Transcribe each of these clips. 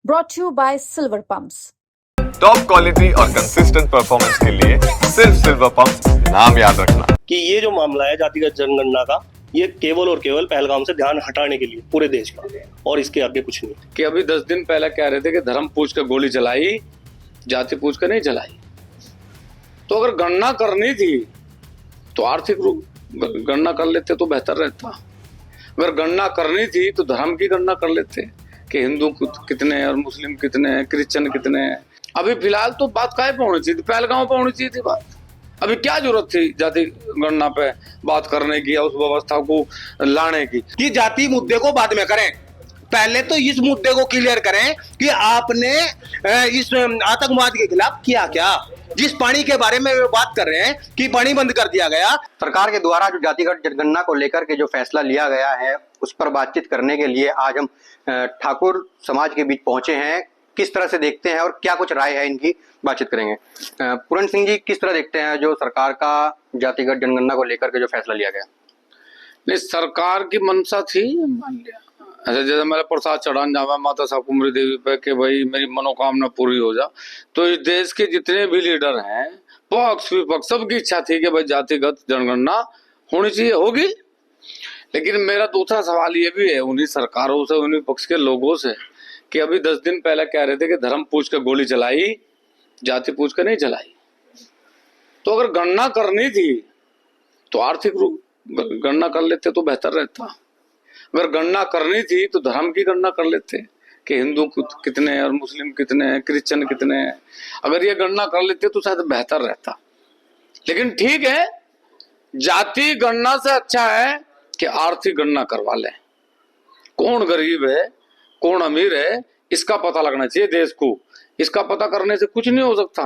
brought to you by Silver Pumps. Top quality और consistent performance के लिए सिर्फ सिल्वर पंप्स नाम याद रखना। कि ये जो मामला है जातिगत जनगणना का, ये केवल और केवल पहलगाम से ध्यान हटाने के लिए पूरे देश का, और इसके आगे कुछ नहीं। कि अभी 10 दिन पहले कह रहे थे कि धर्म पूछ कर गोली चलाई, जाति पूछ कर नहीं चलाई। तो अगर गणना करनी थी तो आर्थिक रूप गणना कर लेते तो बेहतर रहता। अगर गणना करनी थी तो धर्म की गणना कर लेते कि हिंदू कितने हैं और मुस्लिम कितने हैं, क्रिश्चियन कितने हैं। अभी फिलहाल तो बात काहे पे होनी चाहिए थी, पहलगाम पे होनी चाहिए थी बात। अभी क्या जरूरत थी जाति गणना पे बात करने की या उस व्यवस्था को लाने की। कि जाति मुद्दे को बाद में करें, पहले तो इस मुद्दे को क्लियर करें कि आपने इस आतंकवाद के खिलाफ किया क्या। जिस पानी के बारे में वो बात कर रहे हैं कि पानी बंद कर दिया गया, सरकार के द्वारा जो जातिगत जनगणना को लेकर के जो फैसला लिया गया है उस पर बातचीत करने के लिए आज हम ठाकुर समाज के बीच पहुंचे हैं। किस तरह से देखते हैं और क्या कुछ राय है इनकी, बातचीत करेंगे। पूरन सिंह जी, किस तरह देखते हैं जो सरकार का जातिगत जनगणना को लेकर के जो फैसला लिया गया? नहीं, सरकार की मंशा थी, मान लिया ऐसे जैसे मेरा प्रसाद चढ़ान जावा माता शाकुंभरी देवी पे कि भाई मेरी मनोकामना पूरी हो जा। तो इस देश के जितने भी लीडर हैं, पक्ष विपक्ष, सबकी इच्छा थी कि भाई जातिगत जनगणना होनी चाहिए, होगी। लेकिन मेरा दूसरा सवाल ये भी है उन्हीं सरकारों से, उन्हीं पक्ष के लोगों से, कि अभी 10 दिन पहले कह रहे थे कि धर्म पूछ कर गोली चलाई, जाति पूछ कर नहीं चलाई। तो अगर गणना करनी थी तो आर्थिक रूप गणना कर लेते तो बेहतर रहता। अगर गणना करनी थी तो धर्म की गणना कर लेते कि हिंदू कितने हैं और मुस्लिम कितने हैं, क्रिश्चियन कितने हैं। अगर ये गणना कर लेते तो शायद बेहतर रहता। लेकिन ठीक है, जाति गणना से अच्छा है कि आर्थिक गणना करवा लें। कौन गरीब है, कौन अमीर है, इसका पता लगना चाहिए देश को। इसका पता करने से कुछ नहीं हो सकता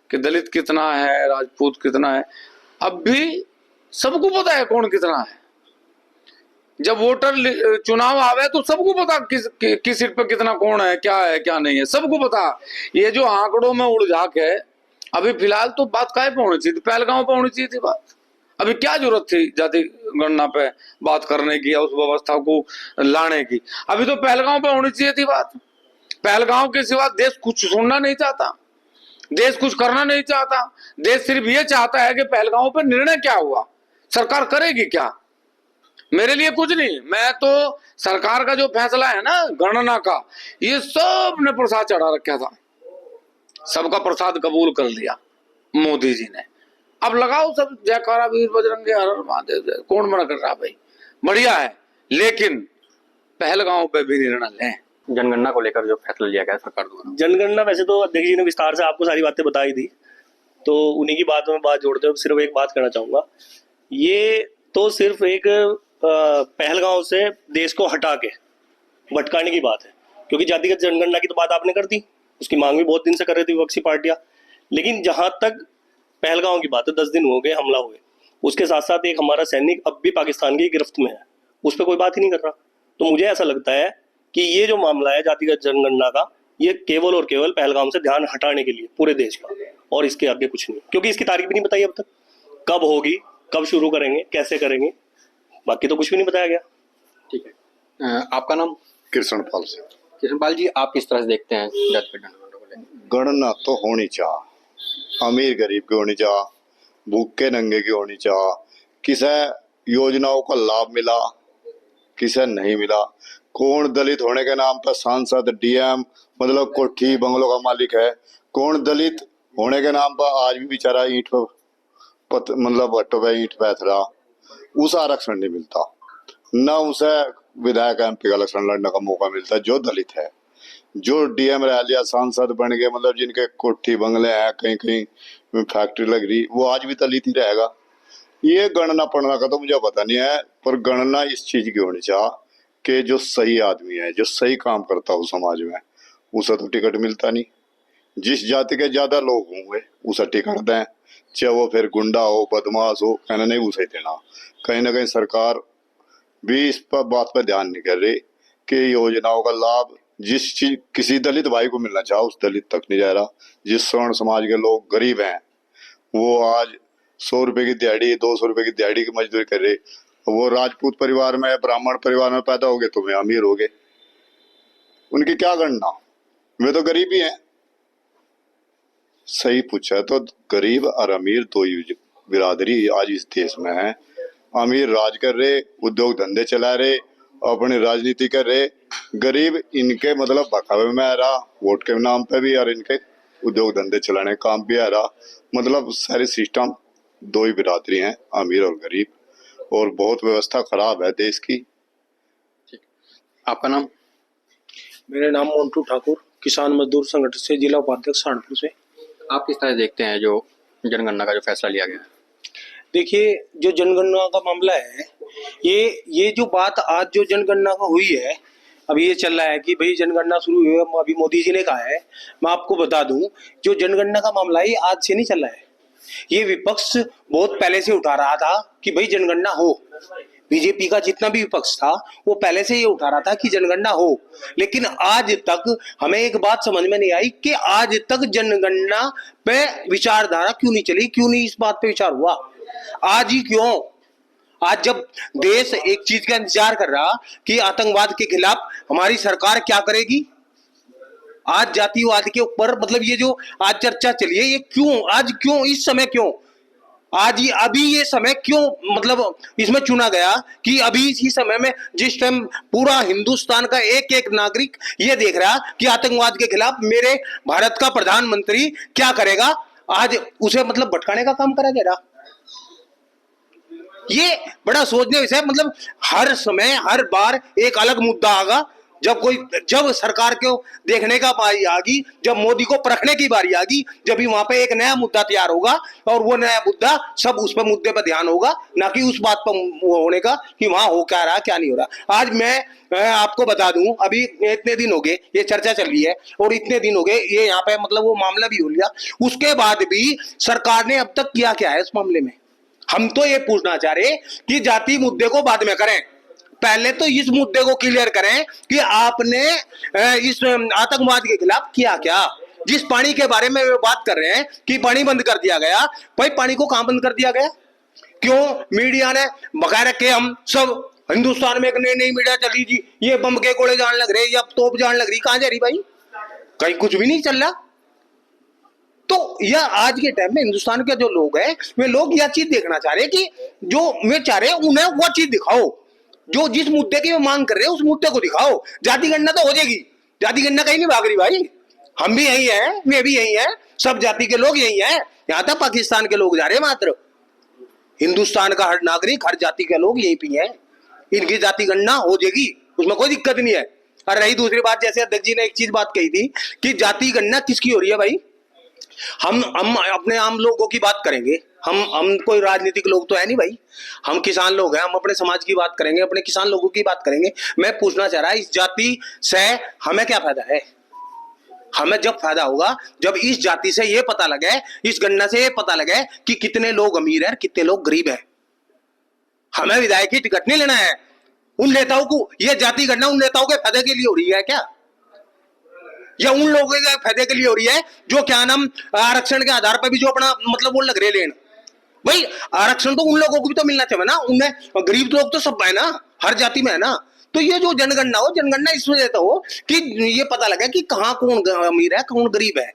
कि दलित कितना है, राजपूत कितना है। अब भी सबको पता है कौन कितना है। जब वोटर चुनाव आवे तो सबको पता किस सीट पे कितना कौन है, क्या नहीं है, सबको पता। ये जो आंकड़ों में उलझाक है, अभी फिलहाल तो बात काहे पे होनी चाहिए थी, पहलगाम पे होनी चाहिए थी बात। अभी क्या जरूरत थी जाति गणना पे बात करने की या उस व्यवस्था को लाने की। अभी तो पहलगाम पे होनी चाहिए थी बात। पहलगाम के सिवा देश कुछ सुनना नहीं चाहता, देश कुछ करना नहीं चाहता। देश सिर्फ ये चाहता है कि पहलगाम पे निर्णय क्या हुआ, सरकार करेगी क्या। मेरे लिए कुछ नहीं, मैं तो सरकार का जो फैसला है ना गणना का, ये सब ने प्रसाद चढ़ा रखा था, सबका प्रसाद कबूल कर लिया मोदी जी ने। अब लगाओ सब जयकारा वीर बजरंगी हर हर महादेव, कौन मना कर रहा भाई, बढ़िया है। लेकिन पहलगाम पे भी निर्णय लें। जनगणना को लेकर जो फैसला लिया गया सरकार द्वारा, जनगणना वैसे तो अध्यक्ष जी ने विस्तार से आपको सारी बातें बताई थी, तो उन्हीं की बातों में बात जोड़ते हुए सिर्फ एक बात कहना चाहूंगा। ये तो सिर्फ एक पहलगाम से देश को हटा के भटकाने की बात है, क्योंकि जातिगत जनगणना की तो बात आपने कर दी, उसकी मांग भी बहुत दिन से कर रही थी विपक्षी पार्टियां। लेकिन जहां तक पहलगाम की बात है, 10 दिन हो गए हमला हुए, उसके साथ साथ एक हमारा सैनिक अब भी पाकिस्तान की गिरफ्त में है, उस पर कोई बात ही नहीं कर रहा। तो मुझे ऐसा लगता है कि ये जो मामला है जातिगत जनगणना का, ये केवल और केवल पहलगाम से ध्यान हटाने के लिए पूरे देश का, और इसके आगे कुछ नहीं। क्योंकि इसकी तारीख भी नहीं बताई अब तक, कब होगी, कब शुरू करेंगे, कैसे करेंगे, बाकी तो कुछ भी नहीं बताया गया। ठीक है, आपका नाम? कृष्णपाल सिंह। कृष्णपाल जी, आप किस तरह से देखते हैं जातिगत जनगणना को लेकर? गणना तो होनी चाह, अमीर गरीब की होनी चाह, भूखे नंगे की होनी चाह, किसे योजनाओं का लाभ मिला, किसे नहीं मिला, कौन दलित होने के नाम पर सांसद, डीएम, मतलब कोठी बंगलों का मालिक है, कौन दलित होने के नाम पर आज भी बेचारा ईंट पर मतलब भट्टों पे ईंट पैथ रहा, उसे आरक्षण नहीं मिलता, न उसे विधायक एमपी का इलेक्शन लड़ने का मौका मिलता। जो दलित है, जो डीएम रह लिया, सांसद बन गए, मतलब जिनके कोठी बंगले हैं, कहीं कहीं फैक्ट्री लग रही, वो आज भी दलित ही रहेगा। ये गणना पढ़ना का तो मुझे पता नहीं है, पर गणना इस चीज की होनी चाहिए कि जो सही आदमी है, जो सही काम करता हो समाज में, उसे तो टिकट मिलता नहीं। जिस जाति के ज्यादा लोग होंगे उसे टिकट दें, चाहे वो फिर गुंडा हो, बदमाश हो, कहना नहीं उसे देना। कहीं ना कहीं सरकार भी इस पर बात पर ध्यान नहीं कर रही कि योजनाओं का लाभ जिस चीज किसी दलित भाई को मिलना चाहे उस दलित तक नहीं जा रहा। जिस स्वर्ण समाज के लोग गरीब हैं, वो आज 100 रुपए की दिहाड़ी, 200 रुपए की दिहाड़ी की मजदूरी कर रहे। वो राजपूत परिवार में, ब्राह्मण परिवार में पैदा हो गए तो वे अमीर हो गए, उनकी क्या गणना? वे तो गरीब ही हैं। सही पूछा। तो गरीब और अमीर दो ही बिरादरी आज इस देश में है। अमीर राज कर रहे, उद्योग धंधे चला रहे, अपनी राजनीति कर रहे। गरीब इनके मतलब बखावे में आ रहा, वोट के नाम पे भी, और इनके उद्योग धंधे चलाने का काम भी आ रहा। मतलब सारे सिस्टम दो ही बिरादरी हैं, अमीर और गरीब, और बहुत व्यवस्था खराब है देश की। आपका नाम? मेरा नाम मोन्टू ठाकुर, किसान मजदूर संगठन से जिला उपाध्यक्ष सहारनपुर से। आप किस तरह देखते हैं जो जनगणना का जो फैसला लिया गया है? देखिए, जो जनगणना का मामला है, ये जो बात आज जो जनगणना का हुई है, अभी ये चल रहा है कि भाई जनगणना शुरू हुई है, अभी मोदी जी ने कहा है। मैं आपको बता दूं, जो जनगणना का मामला है ये आज से नहीं चल रहा है। ये विपक्ष बहुत पहले से उठा रहा था कि भाई जनगणना हो। बीजेपी का जितना भी विपक्ष था वो पहले से ये उठा रहा था कि जनगणना हो, लेकिन आज तक हमें एक बात समझ में नहीं आई कि आज तक जनगणना पे विचारधारा क्यों नहीं चली, क्यों नहीं इस बात पे विचार हुआ। आज ही क्यों? आज जब देश एक चीज का इंतजार कर रहा कि आतंकवाद के खिलाफ हमारी सरकार क्या करेगी, आज जातिवाद के ऊपर मतलब ये जो आज चर्चा चली है, ये क्यों आज, क्यों इस समय, क्यों आज ही अभी ये समय क्यों मतलब इसमें चुना गया कि अभी इसी समय में जिस टाइम पूरा हिंदुस्तान का एक एक नागरिक ये देख रहा कि आतंकवाद के खिलाफ मेरे भारत का प्रधानमंत्री क्या करेगा, आज उसे मतलब भटकाने का काम करा जा रहा। ये बड़ा सोचने विषय, मतलब हर समय हर बार एक अलग मुद्दा आगा। जब सरकार को देखने का बारी आगी, जब मोदी को परखने की बारी आगी, जब भी वहां पे एक नया मुद्दा तैयार होगा और वो नया मुद्दा सब उस पर मुद्दे पर ध्यान होगा, ना कि उस बात पर होने का कि वहां हो क्या रहा क्या नहीं हो रहा। आज मैं आपको बता दूं, अभी इतने दिन हो गए ये चर्चा चल रही है और इतने दिन हो गए ये यहाँ पे मतलब वो मामला भी हो लिया, उसके बाद भी सरकार ने अब तक किया क्या है इस मामले में। हम तो ये पूछना चाह रहे कि जाति मुद्दे को बाद में करें, पहले तो इस मुद्दे को क्लियर करें कि आपने इस आतंकवाद के खिलाफ किया क्या। जिस पानी के बारे में बात कर रहे हैं कि पानी बंद कर दिया गया, भाई पानी को कहां बंद कर दिया गया? क्यों मीडिया ने बकाया रखे? हम सब हिंदुस्तान में एक नई मीडिया चली जी, ये बम के गोले जान लग रहे या तोप जान लग रही, कहां जा रही भाई? कहीं कुछ भी नहीं चल रहा। तो यह आज के टाइम में हिंदुस्तान के जो लोग हैं वे लोग यह चीज देखना चाह रहे हैं कि जो वे चाह रहे हैं उन्हें वो चीज दिखाओ, जो जिस मुद्दे की मांग कर रहे हैं उस मुद्दे को दिखाओ। जाति गणना तो हो जाएगी, जाति गणना कहीं नहीं भाग रही भाई। हम भी यही हैं, वे भी यही हैं, सब जाति के लोग यही हैं। यहां तक पाकिस्तान के लोग जा रहे हैं मात्र, हिंदुस्तान का हर नागरिक हर जाति के लोग यही भी हैं। इनकी जाति गणना हो जाएगी, उसमें कोई दिक्कत नहीं है। और रही दूसरी बात, जैसे अध्यक्ष जी ने एक चीज बात कही थी कि जाति गणना किसकी हो रही है भाई, हम अपने आम लोगों की बात करेंगे। हम कोई राजनीतिक लोग तो है नहीं भाई, हम किसान लोग हैं, हम अपने समाज की बात करेंगे, अपने किसान लोगों की बात करेंगे। मैं पूछना चाह रहा इस जाति से हमें क्या फायदा है? हमें जब फायदा होगा जब इस जाति से ये पता लगे, इस गणना से ये पता लगे कि कितने लोग अमीर हैं, कितने लोग गरीब हैं। हमें विधायक की टिकट नहीं लेना है। उन नेताओं को ये जाति गणना उन नेताओं के फायदे के लिए हो रही है क्या, या उन लोगों के फायदे के लिए हो रही है जो क्या नाम आरक्षण के आधार पर भी जो अपना मतलब वो लग रहे लेन? भाई आरक्षण तो उन लोगों को भी तो मिलना चाहिए ना, उन्हें गरीब लोग तो सब है ना, हर जाति में है ना। तो ये जो जनगणना हो, जनगणना इस वजह से हो कि ये पता लगे कि कहाँ कौन अमीर है कौन गरीब है,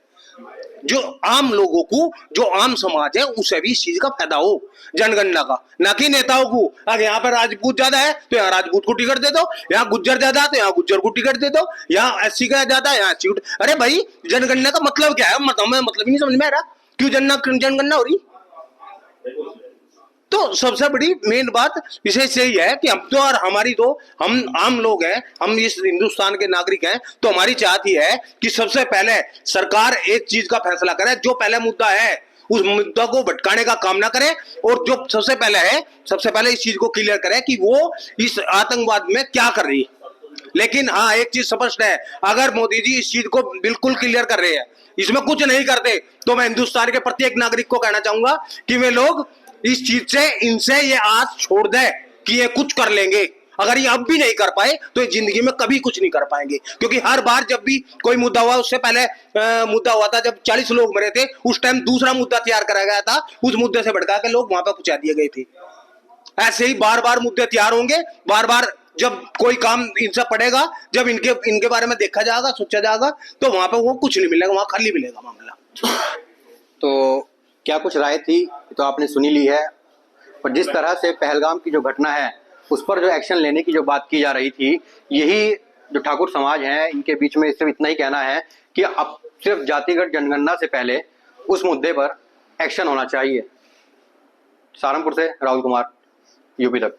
जो आम लोगों को, जो आम समाज है उसे भी इस चीज का फायदा हो जनगणना का, ना कि नेताओं को। अगर यहाँ पर राजपूत ज्यादा है तो यहाँ राजपूत को टिकट दे दो, यहाँ गुज्जर ज्यादा है तो यहाँ गुज्जर को टिकट दे दो, यहाँ एससी का ज्यादा है यहाँ एससी। अरे भाई जनगणना का मतलब क्या है? मतलब ही नहीं समझ में आ रहा, क्यों जनगणना हो रही? तो सबसे बड़ी मेन बात विशेष यही है कि हम तो और हमारी तो हम आम लोग हैं, हम इस हिंदुस्तान के नागरिक हैं, तो हमारी चाहत ही है कि सबसे पहले सरकार एक चीज का फैसला करे, जो पहला मुद्दा है उस मुद्दा को भटकाने का काम ना करे, और जो सबसे पहले है सबसे पहले इस चीज को क्लियर करे कि वो इस आतंकवाद में क्या कर रही है। लेकिन हाँ एक चीज स्पष्ट है, अगर मोदी जी इस चीज को बिल्कुल क्लियर कर रहे हैं, इसमें कुछ नहीं करते, तो मैं हिंदुस्तान के प्रत्येक नागरिक को कहना चाहूंगा कि वे लोग इस चीज से इनसे ये आस छोड़ दे कि ये कुछ कर लेंगे। अगर ये अब भी नहीं कर पाए तो ये जिंदगी में कभी कुछ नहीं कर पाएंगे, क्योंकि हर बार जब भी कोई मुद्दा हुआ, उससे पहले मुद्दा हुआ था जब 40 लोग मरे थे, उस टाइम दूसरा मुद्दा तैयार करा गया था, उस मुद्दे से भड़का के लोग वहां पर पहुंचा दिए गए थे। ऐसे ही बार बार मुद्दे तैयार होंगे, बार बार जब कोई काम इनसे पड़ेगा, जब इनके बारे में देखा जाएगा, सोचा जाएगा, तो वहां पे वो कुछ नहीं मिलेगा, वहां खाली मिलेगा मामला। तो क्या कुछ राय थी तो आपने सुनी ली है, और जिस तरह से पहलगाम की जो घटना है उस पर जो एक्शन लेने की जो बात की जा रही थी, यही जो ठाकुर समाज है इनके बीच में सिर्फ इतना ही कहना है कि अब सिर्फ जातिगत जनगणना से पहले उस मुद्दे पर एक्शन होना चाहिए। सहारनपुर से राहुल कुमार, यूपी तक।